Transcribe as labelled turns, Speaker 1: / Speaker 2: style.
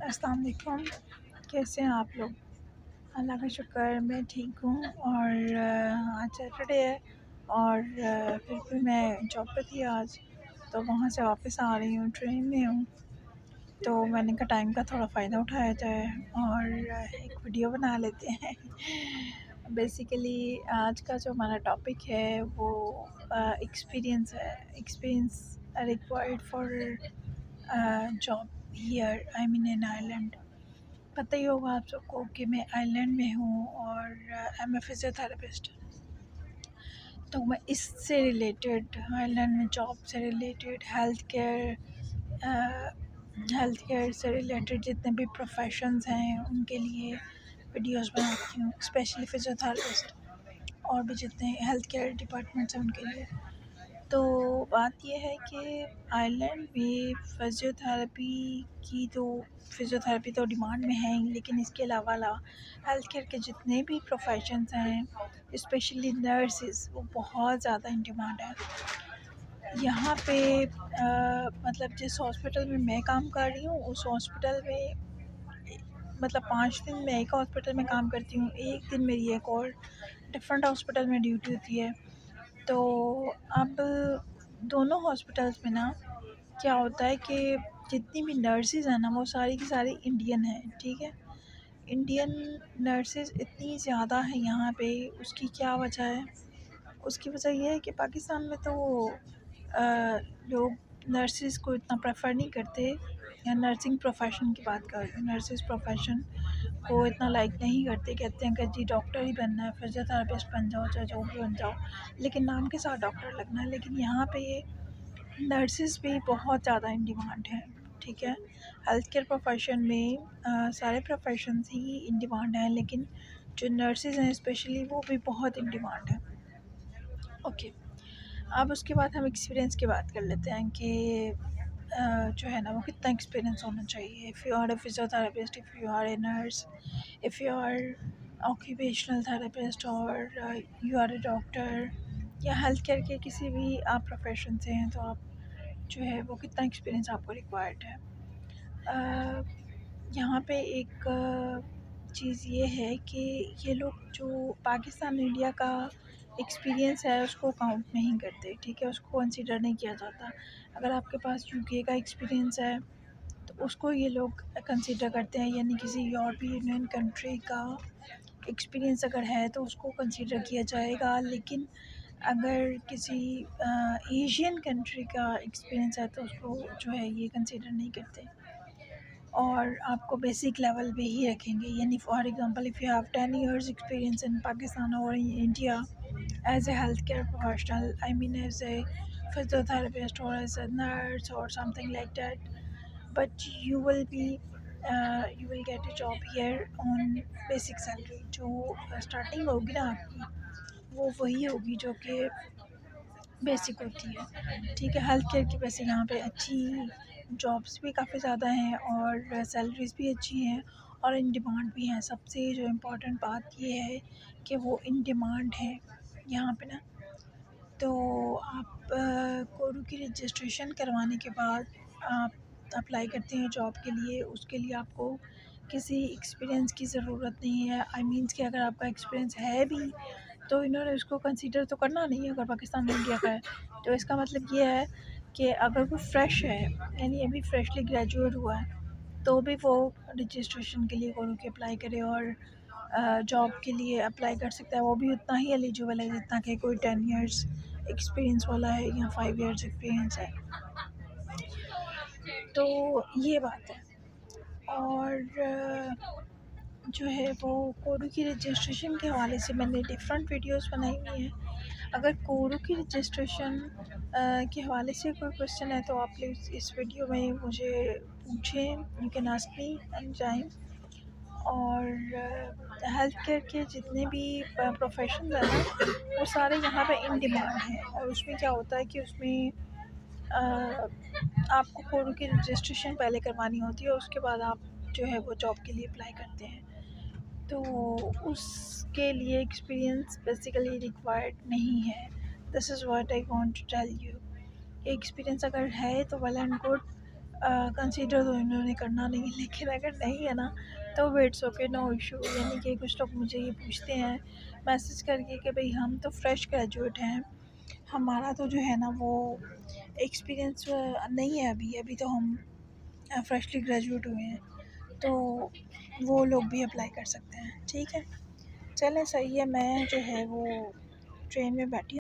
Speaker 1: السلام علیکم، کیسے ہیں آپ لوگ؟ اللہ کا شکر میں ٹھیک ہوں، اور آج سیٹرڈے ہے، اور پھر بھی میں جاب پہ تھی آج، تو وہاں سے واپس آ رہی ہوں، ٹرین میں ہوں، تو میں نے کہا ٹائم کا تھوڑا فائدہ اٹھایا جائے اور ایک ویڈیو بنا لیتے ہیں۔ بیسیکلی آج کا جو ہمارا ٹاپک ہے وہ ایکسپیرینس ہے، experience required for job here, I mean in Ireland. پتہ ہی ہوگا آپ سب کو کہ میں آئرلینڈ میں ہوں، اور ایم اے فزیوتھراپسٹ، تو میں اس سے ریلیٹڈ، آئرلینڈ میں جاب سے ریلیٹڈ، ہیلتھ کیئر سے ریلیٹڈ جتنے بھی پروفیشنز ہیں ان کے لیے ویڈیوز بناتی ہوں، اسپیشلی فزیوتھراپسٹ اور بھی جتنے ہیلتھ کیئر ڈپارٹمنٹس ہیں ان کے لیے۔ تو بات یہ ہے کہ آئرلینڈ میں فزیوتھراپی تو ڈیمانڈ میں ہیں، لیکن اس کے علاوہ ہیلتھ کیئر کے جتنے بھی پروفیشنز ہیں، اسپیشلی نرسز، وہ بہت زیادہ ان ڈیمانڈ ہے یہاں پہ۔ مطلب جس ہاسپٹل میں میں کام کر رہی ہوں اس ہاسپٹل میں، مطلب 5 دن میں ایک ہاسپٹل میں کام کرتی ہوں، ایک دن میری ایک اور ڈفرینٹ ہاسپٹل میں ڈیوٹی ہوتی ہے۔ تو اب دونوں ہاسپٹلس میں نا کیا ہوتا ہے کہ جتنی بھی نرسز ہیں نا وہ ساری کی ساری انڈین ہیں، ٹھیک ہے۔ انڈین نرسز اتنی زیادہ ہیں یہاں پہ، اس کی کیا وجہ ہے؟ اس کی وجہ یہ ہے کہ پاکستان میں تو لوگ نرسز کو اتنا پریفر نہیں کرتے، یا نرسنگ پروفیشن کی بات کر رہی ہوں، نرسز پروفیشن کو اتنا لائک نہیں کرتے، کہتے ہیں کہ جی ڈاکٹر ہی بننا ہے، فزیوتھراپسٹ بن جاؤ، چاہے جو بھی بن جاؤ، لیکن نام کے ساتھ ڈاکٹر لگنا ہے۔ لیکن یہاں پہ یہ نرسز بھی بہت زیادہ ان ڈیمانڈ ہیں، ٹھیک ہے۔ ہیلتھ کیئر پروفیشن میں سارے پروفیشنز ہی ان ڈیمانڈ ہیں، لیکن جو نرسز ہیں اسپیشلی وہ بھی بہت ان ڈیمانڈ ہیں۔ اوکے، اب اس کے بعد ہم ایکسپیرینس کی بات کر لیتے ہیں کہ جو ہے نا وہ کتنا ایکسپیرینس ہونا چاہیے۔ If you are a physiotherapist, if you are a nurse, if you are occupational therapist, اور یو آر اے ڈاکٹر، یا ہیلتھ کیئر کے کسی بھی آپ پروفیشن سے ہیں، تو آپ جو ہے وہ کتنا ایکسپیرینس آپ کو ریکوائرڈ ہے۔ یہاں پہ ایک چیز یہ ہے کہ یہ لوگ جو پاکستان انڈیا کا ایکسپیرینس ہے اس کو کاؤنٹ نہیں کرتے، ٹھیک ہے، اس کو کنسیڈر نہیں کیا جاتا۔ اگر آپ کے پاس UK کا ایکسپیرینس ہے تو اس کو یہ لوگ کنسیڈر کرتے ہیں، یعنی کسی یورپی یونین کنٹری کا ایکسپیرینس اگر ہے تو اس کو کنسیڈر کیا جائے گا، لیکن اگر کسی ایشین کنٹری کا ایکسپیرینس ہے تو اس کو جو ہے یہ کنسیڈر نہیں کرتے، اور آپ کو بیسک لیول پہ ہی رکھیں گے۔ یعنی for example if you have 10 years experience in Pakistan or in India as a healthcare professional, I mean as a physiotherapist or as a nurse or something like that, but you will get a job here on basic salary۔ جو starting ہوگی نا آپ کی وہ وہی ہوگی جو کہ بیسک ہوتی ہے، ٹھیک ہے۔ ہیلتھ کیئر کی ویسے یہاں پہ اچھی جابس بھی کافی زیادہ ہیں، اور سیلریز بھی اچھی ہیں، اور ان ڈیمانڈ بھی ہیں۔ سب سے جو امپورٹنٹ بات یہ ہے کہ وہ ان ڈیمانڈ ہے یہاں پہ نا۔ تو آپ کورو کی رجسٹریشن کروانے کے بعد آپ اپلائی کرتے ہیں جاب کے لیے، اس کے لیے آپ کو کسی ایکسپیرینس کی ضرورت نہیں ہے۔ آئی مینس کہ اگر آپ کا ایکسپیرینس ہے بھی تو انہوں نے اس کو کنسیڈر تو کرنا نہیں ہے اگر پاکستان انڈیا کا ہے۔ تو اس کا مطلب یہ ہے کہ اگر وہ فریش ہے، یعنی ابھی فریشلی گریجویٹ ہوا ہے، تو بھی وہ رجسٹریشن کے لیے کورو کی اپلائی کرے اور جاب کے لیے اپلائی کر سکتا ہے۔ وہ بھی اتنا ہی ایلیجیبل ہے جتنا کہ کوئی 10 years ایکسپیرینس والا ہے یا 5 years ایکسپیرینس ہے۔ تو یہ بات ہے، اور جو ہے وہ کورو کی رجسٹریشن کے حوالے سے میں نے ڈفرینٹ ویڈیوز بنائی ہوئی ہیں۔ اگر کورو کی رجسٹریشن کے حوالے سے کوئی کویشچن ہے تو آپ پلیز اس ویڈیو میں مجھے پوچھیں، you can ask me any time. اور ہیلتھ کیئر کے جتنے بھی پروفیشنز ہیں نا وہ سارے یہاں پہ ان ڈیمانڈ ہیں، اور اس میں کیا ہوتا ہے کہ اس میں آپ کو کورو کی رجسٹریشن پہلے کروانی ہوتی ہے، اس کے بعد آپ جو ہے وہ جاب کے لیے اپلائی کرتے ہیں۔ تو اس کے لیے ایکسپیرینس بیسیکلی ریکوائرڈ نہیں ہے۔ This is what I want to tell you. Experience اگر ہے تو ویل اینڈ گڈ، کنسیڈر تو انہوں نے کرنا نہیں ہے، لیکن اگر نہیں ہے نا تو اٹس اوکے، نو ایشو. یعنی کہ کچھ لوگ مجھے یہ پوچھتے ہیں میسج کر کے کہ بھئی ہم تو فریش گریجویٹ ہیں، ہمارا تو جو ہے نا وہ ایکسپیرینس نہیں ہے ابھی تو ہم فریشلی گریجویٹ ہوئے ہیں، تو وہ لوگ بھی اپلائی کر سکتے ہیں. ٹھیک ہے، چلیں صحیح ہے. میں جو ہے وہ ٹرین میں بیٹھی